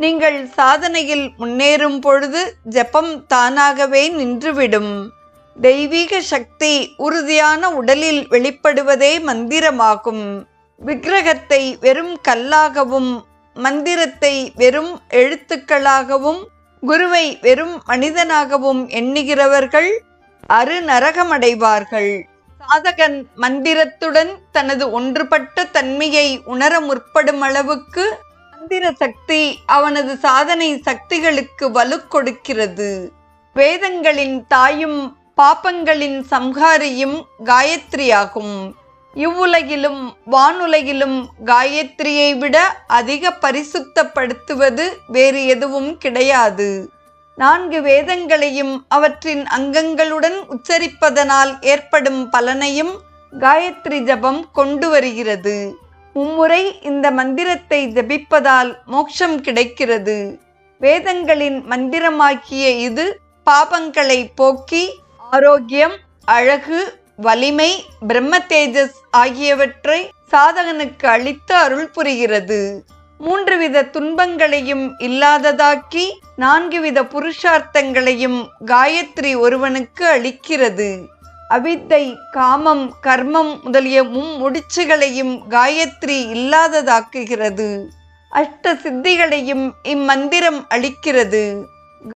நீங்கள் சாதனையில் முன்னேறும் பொழுது ஜெபம் தானாகவே நின்றுவிடும். தெய்வீக சக்தி உறுதியான உடலில் வெளிப்படுவதே மந்திரமாகும். விக்கிரகத்தை வெறும் கல்லாகவும், மந்திரத்தை வெறும் எழுத்துக்களாகவும், குருவை வெறும் மனிதனாகவும் எண்ணுகிறவர்கள் அருநரகமடைவார்கள். சாதகன் மந்திரத்துடன் தனது ஒன்றுபட்ட தன்மையை உணர முற்படும் அளவுக்கு மந்திர சக்தி அவனது சாதனை சக்திகளுக்கு வலு கொடுக்கிறது. வேதங்களின் தாயும் பாப்பங்களின் சம்ஹாரியும் காயத்ரியாகும். இவ்வுலகிலும் வானுலகிலும் காயத்ரியை விட அதிக பரிசுத்தப்படுத்துவது வேறு எதுவும் கிடையாது. 4 வேதங்களையும் அவற்றின் அங்கங்களுடன் உச்சரிப்பதனால் ஏற்படும் பலனையும் காயத்ரி ஜபம் கொண்டு வருகிறது. மும்முறை இந்த மந்திரத்தை ஜபிப்பதால் மோட்சம் கிடைக்கிறது. வேதங்களின் மந்திரமாக்கிய இது பாபங்களை போக்கி ஆரோக்கியம், அழகு, வலிமை, பிரம்ம தேஜஸ் ஆகியவற்றை சாதகனுக்கு அளித்து அருள் புரிகிறது. 3 வித துன்பங்களையும் இல்லாததாக்கி 4 வித புருஷார்த்தங்களையும் காயத்ரி ஒருவனுக்கு அளிக்கிறது. அவித்தை, காமம், கர்மம் முதலிய முடிச்சுகளையும் காயத்ரி இல்லாததாக்குகிறது. அஷ்ட சித்திகளையும் இம்மந்திரம் அளிக்கிறது.